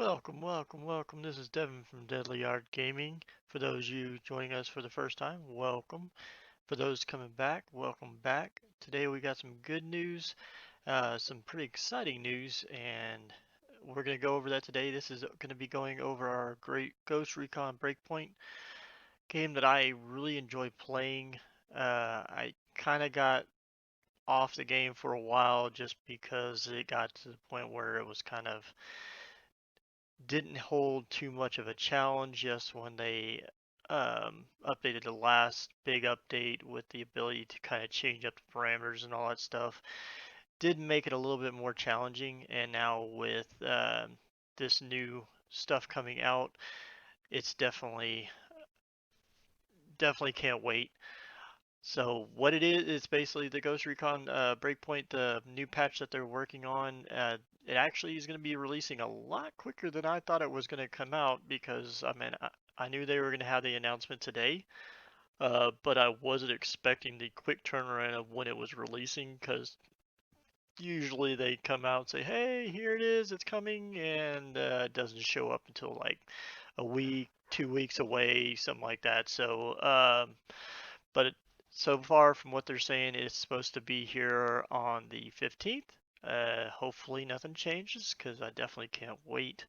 Welcome. This is Devin from Deadly Art Gaming. For those of you joining us for the first time, welcome. For those coming back, welcome back. Today we got some good news, some pretty exciting news, and we're going to go over that today. This is going to be going over our great Recon Breakpoint game that I really enjoy playing. I kind of got off the game for a while just because it got to the point where it was kind of didn't hold too much of a challenge. Just when they updated the last big update with the ability to kind of change up the parameters and all that stuff, did make it a little bit more challenging. And now with this new stuff coming out, it's definitely can't wait. So what it is, it's basically the Ghost Recon Breakpoint, the new patch that they're working on. It actually is going to be releasing a lot quicker than I thought it was going to come out, because I mean, I knew they were going to have the announcement today, but I wasn't expecting the quick turnaround of when it was releasing, because usually they come out and say, hey, here it is, it's coming, and it doesn't show up until like a week, 2 weeks away, something like that. So, but so far from what they're saying, it's supposed to be here on the 15th. Hopefully nothing changes, because I definitely can't wait.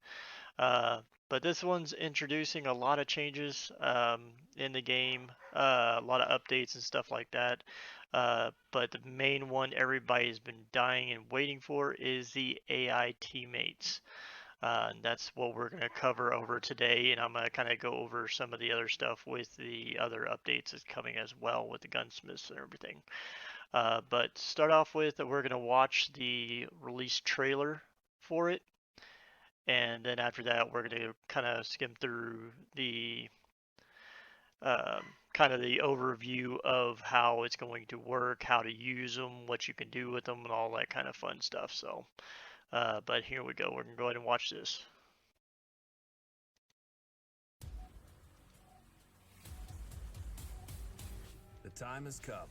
But this one's introducing a lot of changes in the game, a lot of updates and stuff like that. But the main one everybody's been dying and waiting for is the AI teammates. And that's what we're going to cover over today, and I'm going to kind of go over some of the other stuff with the other updates that's coming as well with the gunsmiths and everything. But start off with, we're going to watch the release trailer for it, and then after that we're going to kind of skim through the kind of the overview of how it's going to work, how to use them, what you can do with them, and all that kind of fun stuff. So but here we go. We're going to go ahead and watch this. The time has come.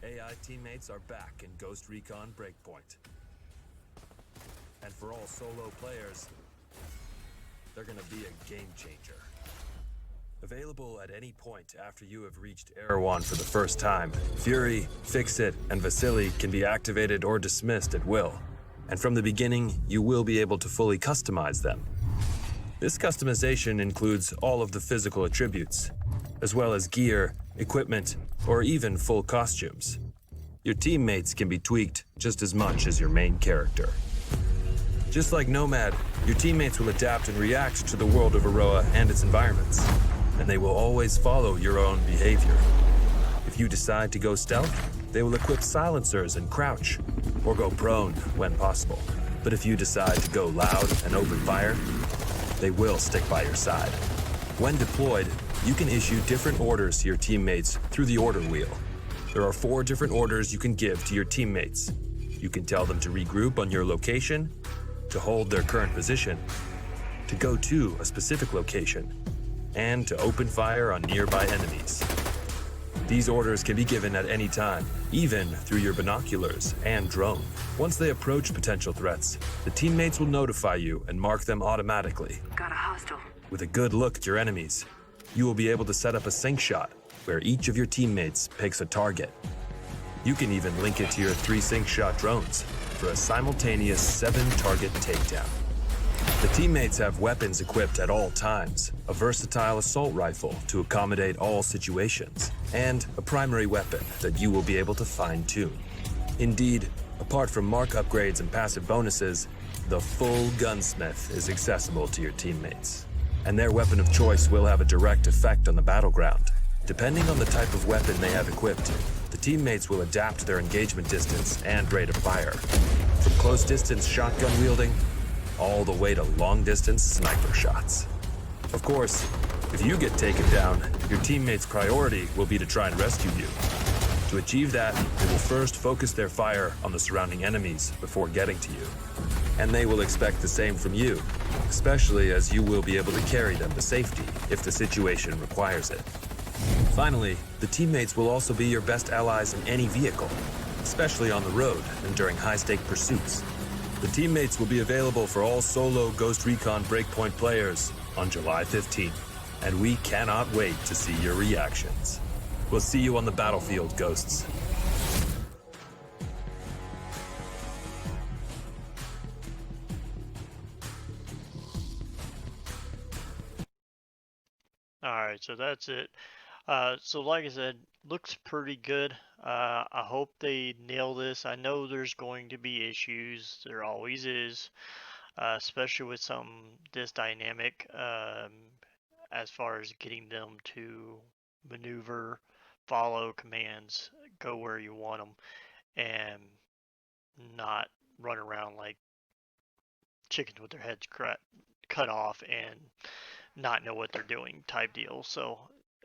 AI teammates are back in Ghost Recon Breakpoint. And for all solo players, they're gonna be a game changer. Available at any point after you have reached Erewhon for the first time, Fury, Fix-It, and Vasily can be activated or dismissed at will. And from the beginning, you will be able to fully customize them. This customization includes all of the physical attributes, as well as gear, equipment, or even full costumes. Your teammates can be tweaked just as much as your main character. Just like Nomad, your teammates will adapt and react to the world of Aroa and its environments, and they will always follow your own behavior. If you decide to go stealth, they will equip silencers and crouch, or go prone when possible. But if you decide to go loud and open fire, they will stick by your side. When deployed, you can issue different orders to your teammates through the order wheel. There are 4 different orders you can give to your teammates. You can tell them to regroup on your location, to hold their current position, to go to a specific location, and to open fire on nearby enemies. These orders can be given at any time, even through your binoculars and drone. Once they approach potential threats, the teammates will notify you and mark them automatically. Got a hostile. With a good look at your enemies, you will be able to set up a sync shot where each of your teammates picks a target. You can even link it to your 3 sync shot drones for a simultaneous 7-target takedown. The teammates have weapons equipped at all times, a versatile assault rifle to accommodate all situations, and a primary weapon that you will be able to fine-tune. Indeed, apart from mark upgrades and passive bonuses, the full Gunsmith is accessible to your teammates, and their weapon of choice will have a direct effect on the battleground. Depending on the type of weapon they have equipped, the teammates will adapt their engagement distance and rate of fire, from close-distance shotgun wielding all the way to long-distance sniper shots. Of course, if you get taken down, your teammates' priority will be to try and rescue you. To achieve that, they will first focus their fire on the surrounding enemies before getting to you. And they will expect the same from you, especially as you will be able to carry them to safety if the situation requires it. Finally, the teammates will also be your best allies in any vehicle, especially on the road and during high-stake pursuits. The teammates will be available for all solo Ghost Recon Breakpoint players on July 15th, and we cannot wait to see your reactions. We'll see you on the battlefield, Ghosts. Alright, so that's it. So like I said, looks pretty good. I hope they nail this. I know there's going to be issues. There always is, especially with some this dynamic, as far as getting them to maneuver, follow commands, go where you want them, and not run around like chickens with their heads cut off and not know what they're doing type deal. So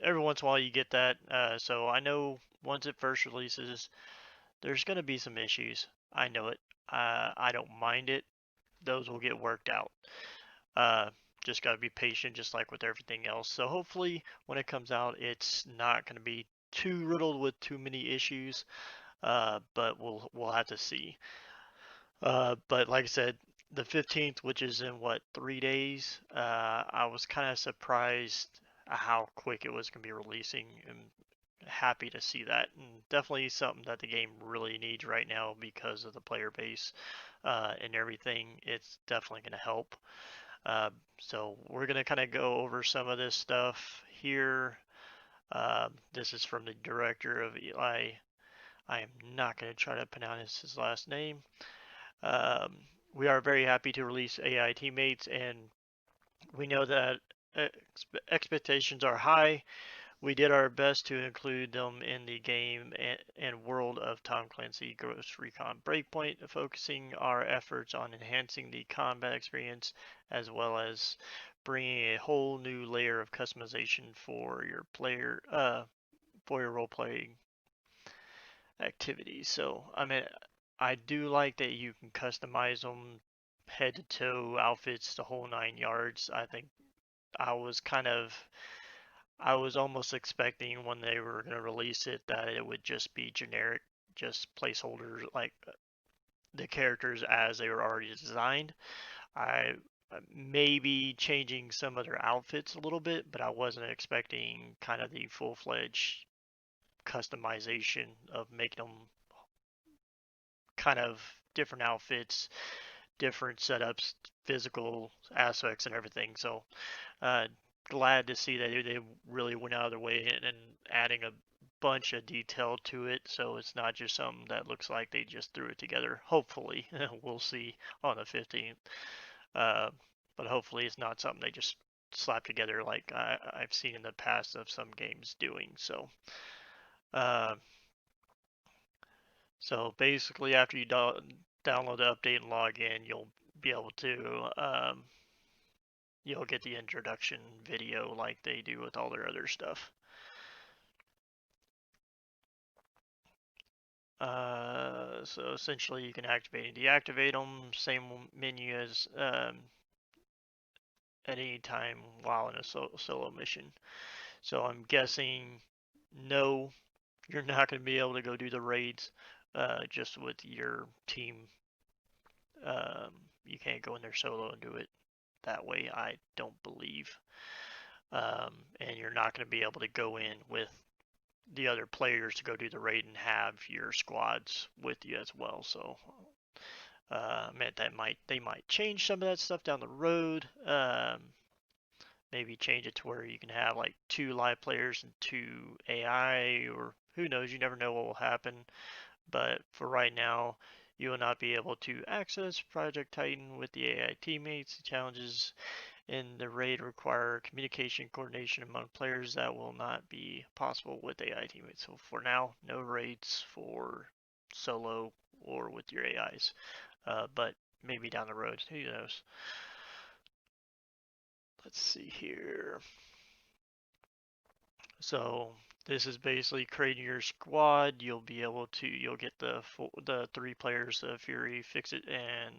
every once in a while you get that. So I know once it first releases, there's going to be some issues. I know it. I don't mind it. Those will get worked out. Uh, just got to be patient, just like with everything else. So hopefully when it comes out, it's not going to be too riddled with too many issues. But we'll have to see. But like I said, the 15th, which is in what, 3 days, I was kind of surprised how quick it was going to be releasing, and happy to see that. And definitely something that the game really needs right now because of the player base and everything. It's definitely going to help. So we're going to kind of go over some of this stuff here. This is from the director of Eli. I am not going to try to pronounce his last name. We are very happy to release AI teammates, and we know that expectations are high. We did our best to include them in the game and world of Tom Clancy Ghost Recon Breakpoint, focusing our efforts on enhancing the combat experience as well as bringing a whole new layer of customization for your role playing activities. So, I mean, I do like that you can customize them head to toe outfits, the whole 9 yards. I think I was kind of, I was almost expecting when they were going to release it that it would just be generic, just placeholders like the characters as they were already designed. I maybe changing some of their outfits a little bit, but I wasn't expecting kind of the full-fledged customization of making them kind of different outfits, different setups, physical aspects, and everything. So, glad to see that they really went out of their way and adding a bunch of detail to it. So it's not just something that looks like they just threw it together. Hopefully, we'll see on the 15th. Uh, but hopefully, it's not something they just slap together like I've seen in the past of some games doing. Uh, so basically, after you download the update and log in, you'll be able to you'll get the introduction video like they do with all their other stuff. So essentially, you can activate and deactivate them. Same menu as at any time while in a solo mission. So I'm guessing no, you're not going to be able to go do the raids just with your team. You can't go in there solo and do it that way, I don't believe. And you're not going to be able to go in with the other players to go do the raid and have your squads with you as well. So, man, they might change some of that stuff down the road. Maybe change it to where you can have like 2 live players and 2 AI, or who knows? You never know what will happen. But for right now, you will not be able to access Project Titan with the AI teammates. The challenges in the raid require communication coordination among players that will not be possible with AI teammates. So for now, no raids for solo or with your AIs. But maybe down the road, who knows? Let's see here. So this is basically creating your squad. You'll get the 3 players of Fury, Fix-It, and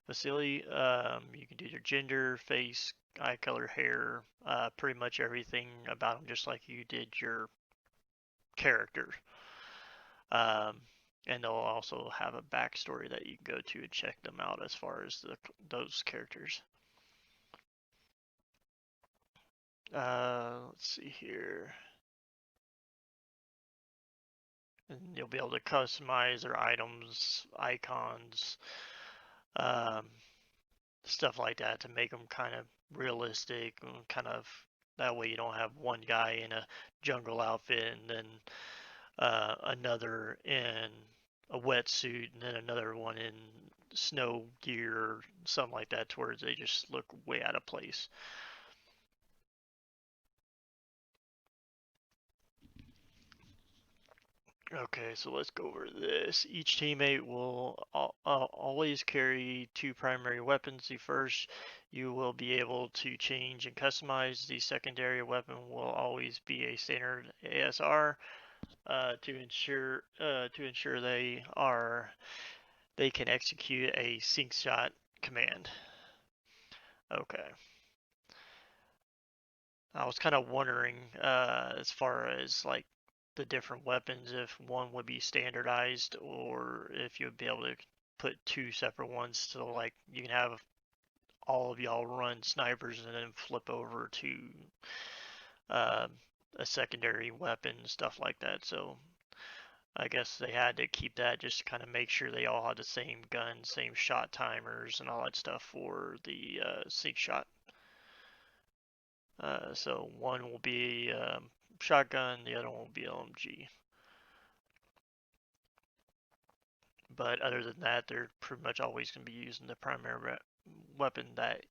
Vasily. You can do their gender, face, eye color, hair, pretty much everything about them, just like you did your character. Um, And they'll also have a backstory that you can go to and check them out as far as those characters. Let's see here. And you'll be able to customize their items, icons, um, stuff like that to make them kind of realistic and kind of that way you don't have one guy in a jungle outfit and then another in a wetsuit and then another one in snow gear or something like that, towards they just look way out of place. Okay, so let's go over this. Each teammate will always carry two primary weapons. The first you will be able to change and customize. The secondary weapon will always be a standard ASR to ensure they can execute a sync shot command. Okay. I was kind of wondering, as far as like the different weapons, if one would be standardized or if you'd be able to put two separate ones, so like you can have all of y'all run snipers and then flip over to uh, a secondary weapon, stuff like that. So I guess they had to keep that just to kind of make sure they all had the same gun, same shot timers, and all that stuff for the sync shot. So one will be shotgun, the other one will be LMG. But other than that, they're pretty much always going to be using the primary weapon that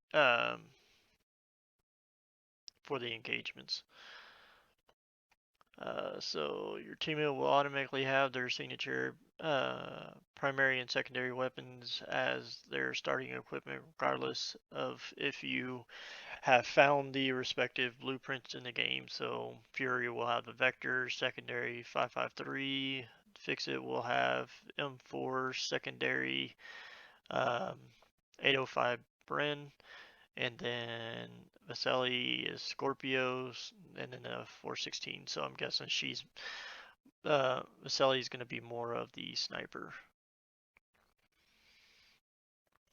for the engagements. So your teammate will automatically have their signature primary and secondary weapons as their starting equipment, regardless of if you have found the respective blueprints in the game. So Fury will have the Vector, secondary 553. Fix-It will have M4, secondary 805 Bren, and then Vasily is Scorpios, and then a 416. So I'm guessing Vasily is going to be more of the sniper.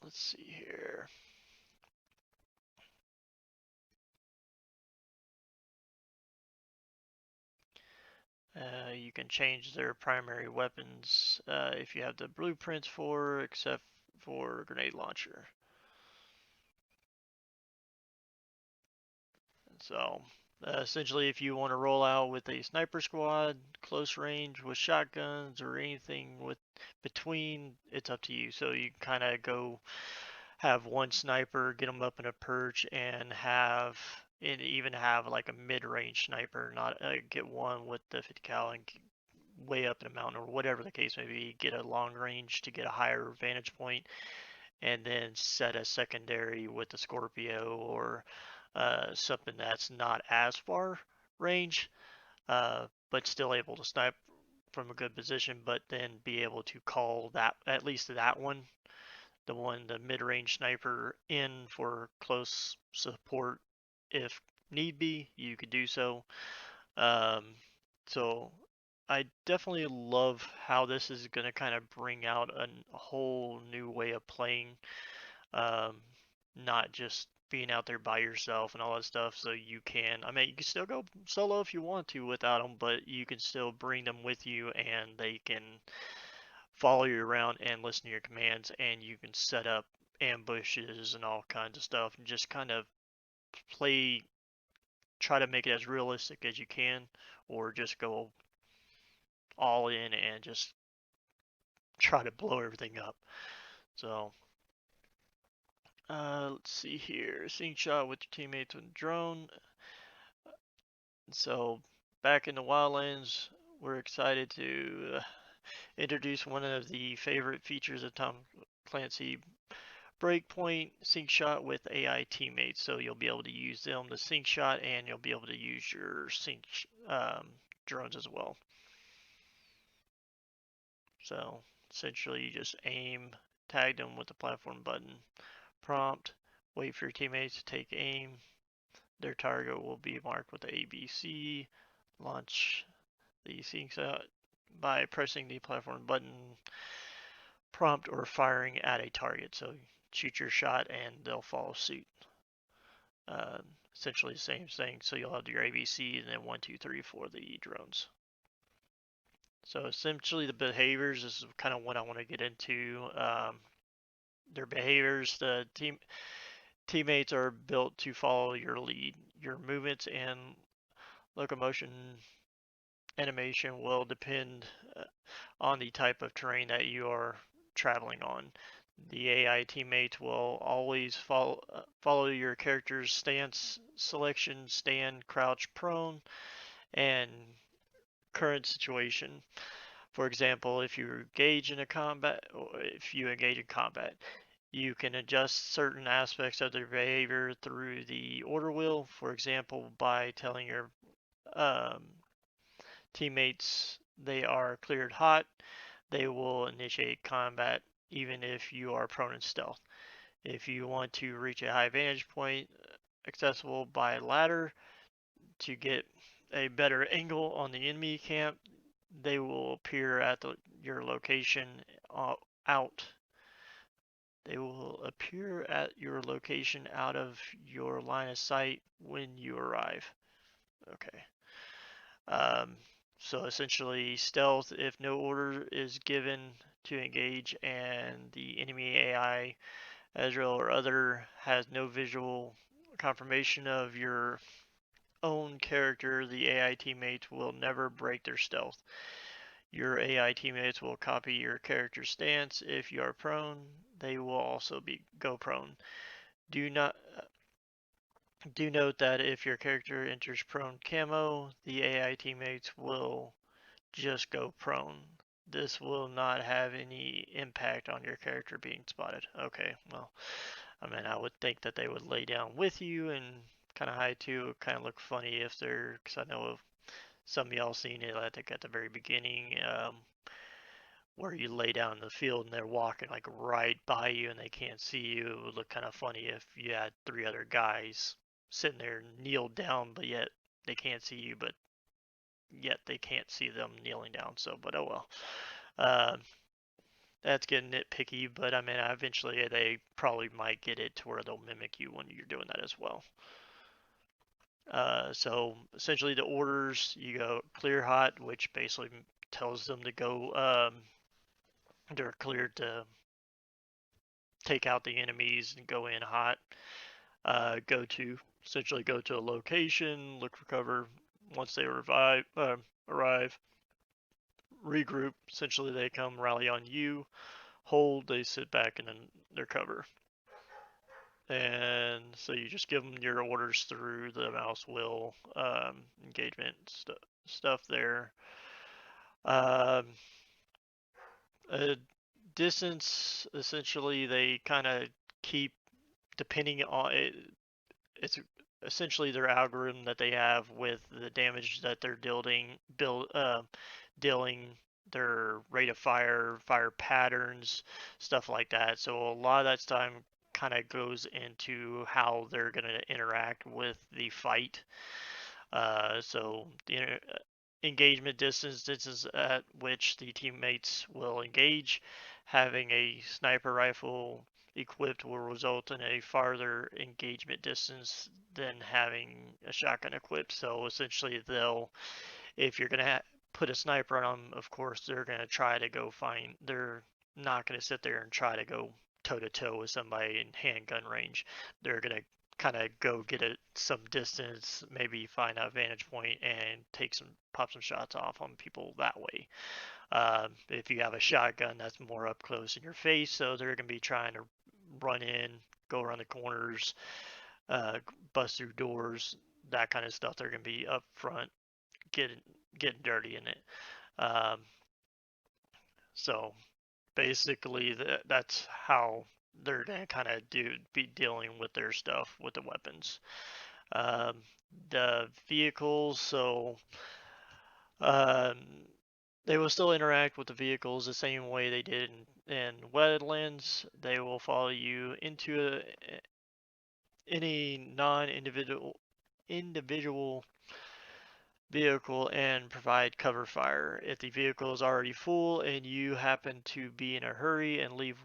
Let's see here. You can change their primary weapons if you have the blueprints for, except for grenade launcher. So essentially, if you want to roll out with a sniper squad, close range with shotguns or anything with between, it's up to you. So you kind of go have one sniper, get them up in a perch, and even have like a mid-range sniper, not get one with the 50 cal and way up in a mountain or whatever the case may be, get a long range to get a higher vantage point, and then set a secondary with the Scorpio or something that's not as far range, but still able to snipe from a good position, but then be able to call that, at least that one, the mid-range sniper, in for close support if need be. You could do so. Um, so I definitely love how this is going to kind of bring out a whole new way of playing, um, not just being out there by yourself and all that stuff. So you can, I mean, you can still go solo if you want to without them, but you can still bring them with you and they can follow you around and listen to your commands, and you can set up ambushes and all kinds of stuff and just kind of play, try to make it as realistic as you can, or just go all in and just try to blow everything up. So let's see here. Sync shot with your teammates with drone. So back in the Wildlands, we're excited to introduce one of the favorite features of Tom Clancy, Breakpoint sync shot with AI teammates. So you'll be able to use them to sync shot, and you'll be able to use your sync drones as well. So essentially, you just aim, tag them with the platform button, prompt, wait for your teammates to take aim. Their target will be marked with the ABC, launch the sync shot by pressing the platform button prompt or firing at a target. So shoot your shot and they'll follow suit. Uh, Essentially the same thing. So you'll have your ABC and then 1, 2, 3 for the drones. So essentially the behaviors is kind of what I want to get into. Their behaviors, the teammates are built to follow your lead. Your movements and locomotion animation will depend on the type of terrain that you are traveling on. The AI teammates will always follow your character's stance selection, stand, crouch, prone, and current situation. For example, if you engage in combat, you can adjust certain aspects of their behavior through the order wheel. For example, by telling your um, teammates they are cleared hot, they will initiate combat even if you are prone in stealth. If you want to reach a high vantage point accessible by ladder to get a better angle on the enemy camp, they will appear at your location out. They will appear at your location out of your line of sight when you arrive. Okay. Um, so essentially, stealth if no order is given to engage and the enemy AI, Ezreal or other, has no visual confirmation of your own character, the AI teammates will never break their stealth. Your AI teammates will copy your character's stance. If you are prone, they will also go prone. Do not do note that if your character enters prone camo, the AI teammates will just go prone. This will not have any impact on your character being spotted. Okay, well, I mean, I would think that they would lay down with you and kind of hide too. It would kind of look funny if they're, because I know of some of y'all seen it, I think at the very beginning, where you lay down in the field and they're walking like right by you and they can't see you. It would look kind of funny if you had 3 other guys sitting there kneeled down, but yet they can't see you, but yet they can't see them kneeling down. So, but oh well. Uh, that's getting nitpicky, but I mean, eventually they probably might get it to where they'll mimic you when you're doing that as well. So essentially, the orders you go clear hot, which basically tells them to go. They're cleared to take out the enemies and go in hot. Essentially go to a location, look for cover. Once they arrive, regroup. Essentially, they come rally on you. Hold. They sit back in their cover. And so you just give them your orders through the mouse wheel engagement stuff there. Um, Distance, essentially, they kind of keep depending on it. It's essentially their algorithm that they have with the damage that they're dealing, their rate of fire, fire patterns, stuff like that. So a lot of that time kind of goes into how they're going to interact with the fight. So the engagement distance at which the teammates will engage. Having a sniper rifle equipped will result in a farther engagement distance than having a shotgun equipped. So essentially, if you're going to put a sniper on them, of course, they're going to try to go they're not going to sit there and try to go toe to toe with somebody in handgun range. They're going to kind of go get some distance, maybe find a vantage point and pop some shots off on people that way. If you have a shotgun, that's more up close in your face, so they're going to be trying to run in, go around the corners, bust through doors, that kind of stuff. They're going to be up front, getting dirty in it. So basically, that's how they're gonna kind of be dealing with their stuff with the weapons. The vehicles, so um, they will still interact with the vehicles the same way they did in Wetlands. They will follow you into any non-individual vehicle and provide cover fire. If the vehicle is already full and you happen to be in a hurry and leave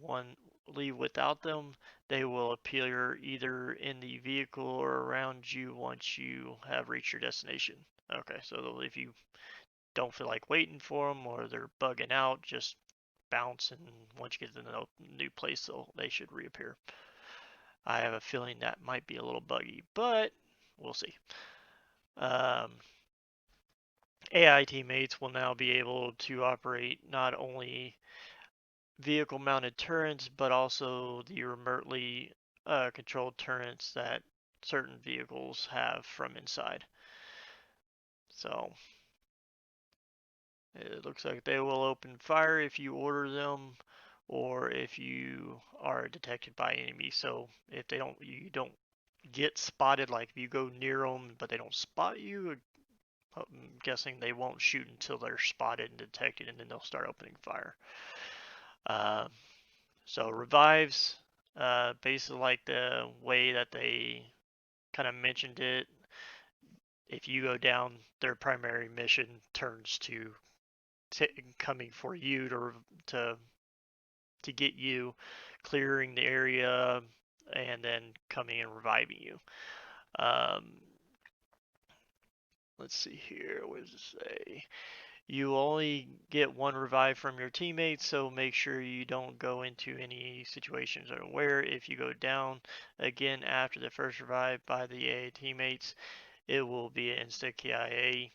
without them, they will appear either in the vehicle or around you once you have reached your destination. Okay, so if you don't feel like waiting for them or they're bugging out, just bounce, and once you get to the new place, they should reappear. I have a feeling that might be a little buggy, but we'll see. AI teammates will now be able to operate not only vehicle mounted turrets, but also the remotely controlled turrets that certain vehicles have from inside. So it looks like they will open fire if you order them or if you are detected by enemies. So if you don't get spotted, like if you go near them but they don't spot you, I'm guessing they won't shoot until they're spotted and detected, and then they'll start opening fire. Uh, so revives, basically like the way that they kind of mentioned it. If you go down, their primary mission turns to coming for you to to get you, clearing the area, and then coming and reviving you. Um, let's see here. What does it say? You only get one revive from your teammates, so make sure you don't go into any situations where if you go down again after the first revive by the AA teammates, it will be an instant KIA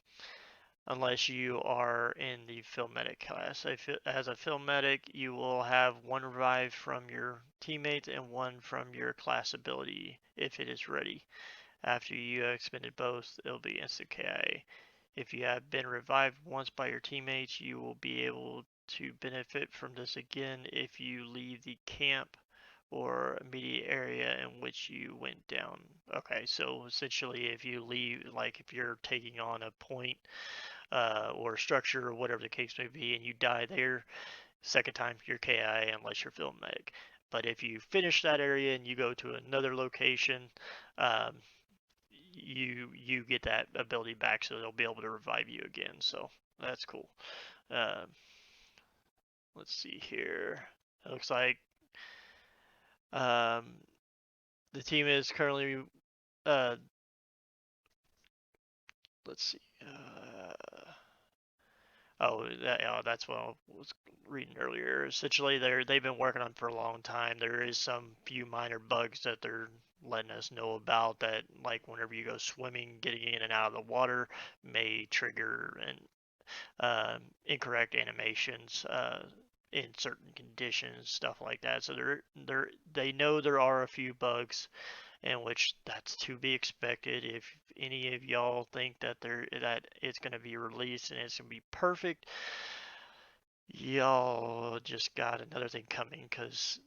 unless you are in the field medic class. As a field medic, you will have one revive from your teammates and one from your class ability if it is ready. After you have expended both, it'll be instant KIA. If you have been revived once by your teammates, you will be able to benefit from this again if you leave the camp or immediate area in which you went down. Okay, so essentially if you leave, like if you're taking on a point or structure or whatever the case may be and you die there, second time you're KIA unless you're field medic. But if you finish that area and you go to another location, um, you get that ability back, so they'll be able to revive you again. So that's cool. Uh, let's see here. It looks like um, the team is currently. Uh, let's see. That's what I was reading earlier. Essentially, they've been working on for a long time. There is some few minor bugs that they're letting us know about that, like whenever you go swimming, getting in and out of the water may trigger an incorrect animations in certain conditions, stuff like that. So they know there are a few bugs, in which that's to be expected. If any of y'all think that it's going to be released and it's going to be perfect, y'all just got another thing coming, because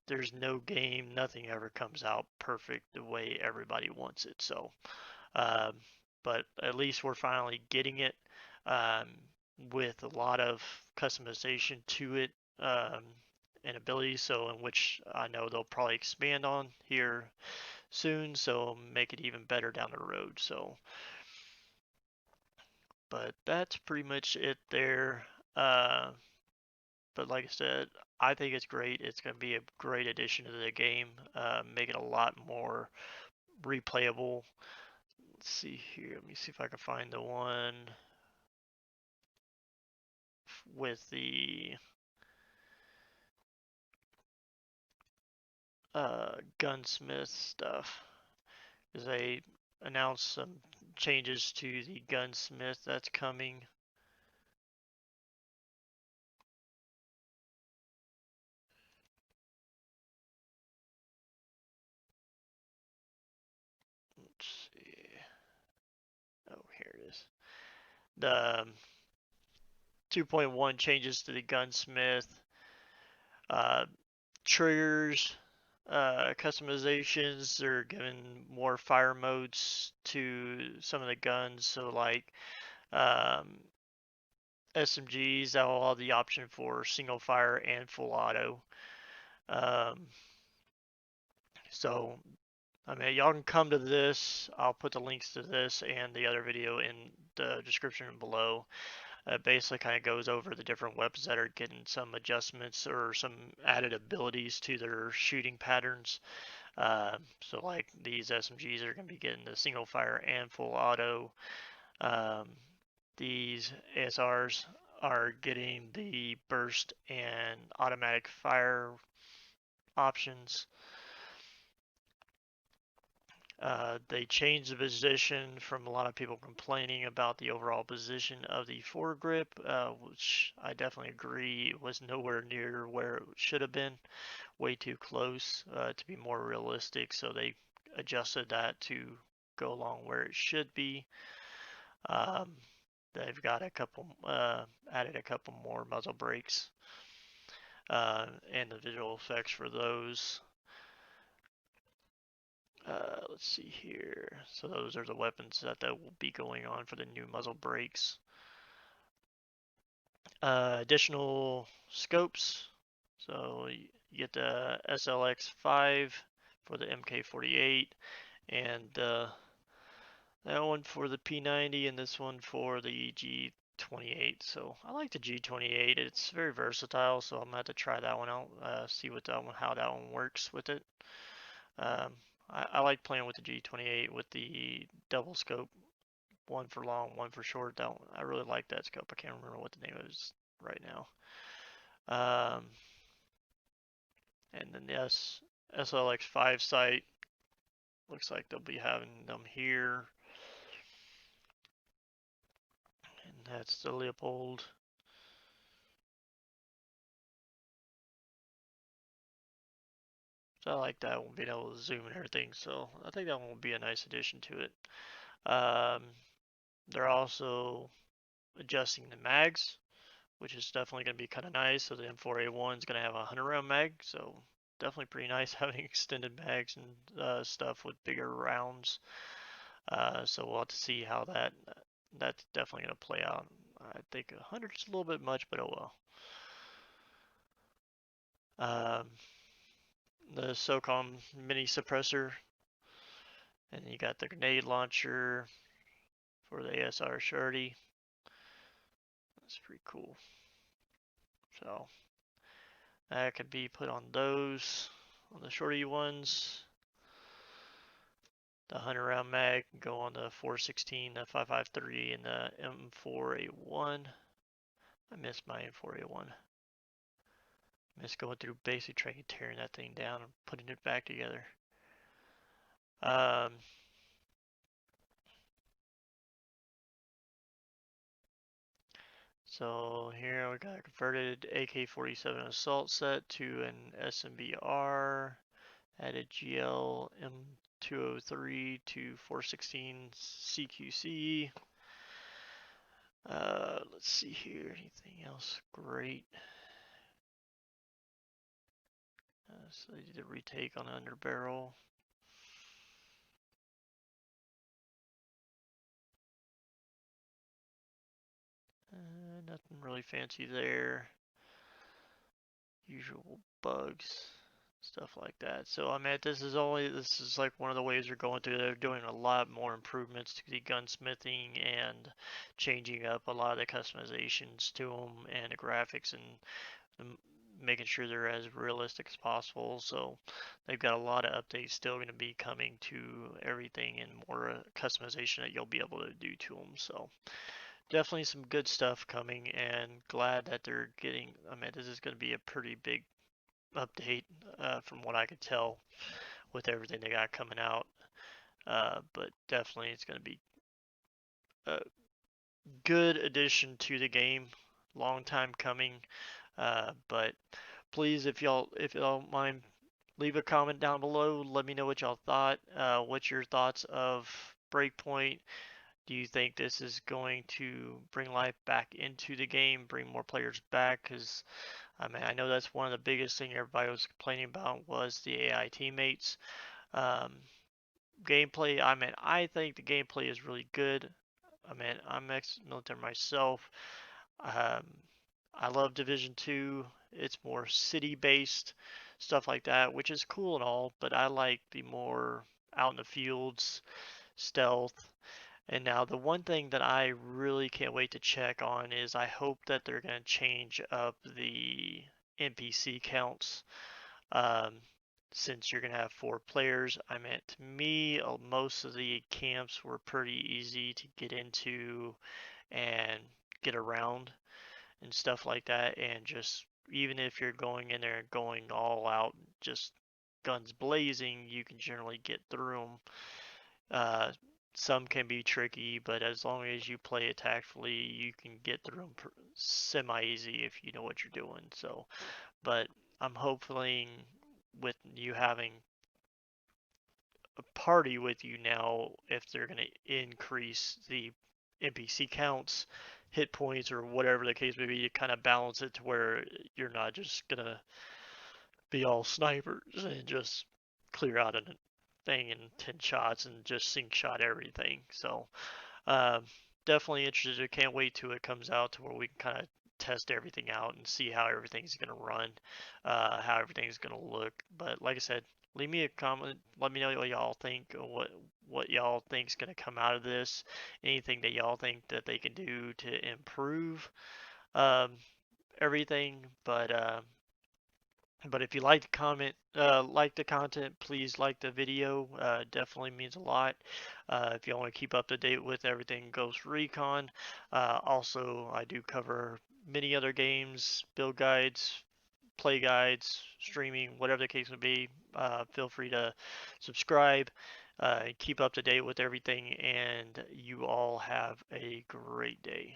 there's no game, nothing ever comes out perfect the way everybody wants it. So um, but at least we're finally getting it, um, with a lot of customization to it, and abilities. So in which I know they'll probably expand on here soon. So make it even better down the road. So, but that's pretty much it there. Uh, but like I said, I think it's great. It's going to be a great addition to the game, make it a lot more replayable. Let's see here. Let me see if I can find the one with the Gunsmith stuff, because they announced some changes to the Gunsmith that's coming. Let's see. Oh, here it is. The 2.1 changes to the Gunsmith. Uh, Triggers, customizations. They're giving more fire modes to some of the guns. So like um, SMGs, that will have the option for single fire and full auto. Um, so I mean, y'all can come to this. I'll put the links to this and the other video in the description below. Basically kind of goes over the different weapons that are getting some adjustments or some added abilities to their shooting patterns. So like these SMGs are going to be getting the single fire and full auto. These ASRs are getting the burst and automatic fire options. They changed the position from a lot of people complaining about the overall position of the foregrip, which I definitely agree was nowhere near where it should have been, way too close to be more realistic. So they adjusted that to go along where it should be. They've got added a couple more muzzle brakes and the visual effects for those. Let's see here. So those are the weapons that will be going on for the new muzzle brakes. Additional scopes. So you get the SLX5 for the MK48 and that one for the P90 and this one for the G28. So I like the G28. It's very versatile, so I'm gonna have to try that one out. See how that one works with it. I like playing with the G28 with the double scope, one for long, one for short. That one, I really like that scope. I can't remember what the name is right now. And then the SLX5 sight looks like they'll be having them here. And that's the Leopold. So I like that one, being able to zoom and everything. So I think that one will be a nice addition to it. They're also adjusting the mags, which is definitely going to be kind of nice. So the M4A1 is going to have a 100 round mag, so definitely pretty nice having extended mags and stuff with bigger rounds. So we'll have to see how that's definitely going to play out. I think 100 is a little bit much, but oh well. The Socom mini suppressor, and you got the grenade launcher for the ASR Shorty. That's pretty cool. So that could be put on those, on the shorty ones. The 100 round mag can go on the 416, the 553, and the M4A1. I miss my M4A1. I miss going through basic training, tearing that thing down and putting it back together. So here we got a converted AK-47 assault set to an SMBR, added GL M203 to 416 CQC. Let's see here, anything else great? So they did a retake on underbarrel. Nothing really fancy there. Usual bugs, stuff like that. So I mean, this is like one of the ways they're going through. They're doing a lot more improvements to the gunsmithing and changing up a lot of the customizations to them and the graphics and making sure they're as realistic as possible. So they've got a lot of updates still going to be coming to everything and more customization that you'll be able to do to them. So definitely some good stuff coming, and glad that they're getting. I mean, this is going to be a pretty big update from what I could tell with everything they got coming out. But definitely it's going to be a good addition to the game. Long time coming. But please, if y'all don't mind, leave a comment down below. Let me know what y'all thought. What's your thoughts of Breakpoint? Do you think this is going to bring life back into the game, bring more players back? Because I mean, I know that's one of the biggest thing everybody was complaining about was the AI teammates. Gameplay, I mean, I think the gameplay is really good. I mean, I'm ex-military myself. Um, I love Division 2. It's more city-based, stuff like that, which is cool and all, but I like the more out in the fields, stealth, And now the one thing that I really can't wait to check on is I hope that they're going to change up the NPC counts. Um, since you're going to have 4 players, I meant to me, most of the camps were pretty easy to get into and get around and stuff like that. And just even if you're going in there and going all out, just guns blazing, you can generally get through them. Uh, some can be tricky, but as long as you play it tactfully, you can get through them semi easy if you know what you're doing. So, but I'm hoping with you having a party with you now, if they're going to increase the NPC counts, hit points, or whatever the case may be, to kind of balance it to where you're not just going to be all snipers and just clear out a thing in 10 shots and just sink shot everything. So, um, definitely interested. Can't wait till it comes out to where we can kind of test everything out and see how everything's going to run, how everything's going to look. But like I said, leave me a comment. Let me know what y'all think. What y'all think's going to come out of this. Anything that y'all think that they can do to improve um, everything. But if you like the like the content, please like the video. Definitely means a lot. If you want to keep up to date with everything Ghost Recon, also I do cover many other games, build guides, play guides, streaming, whatever the case may be. Feel free to subscribe, keep up to date with everything, and you all have a great day.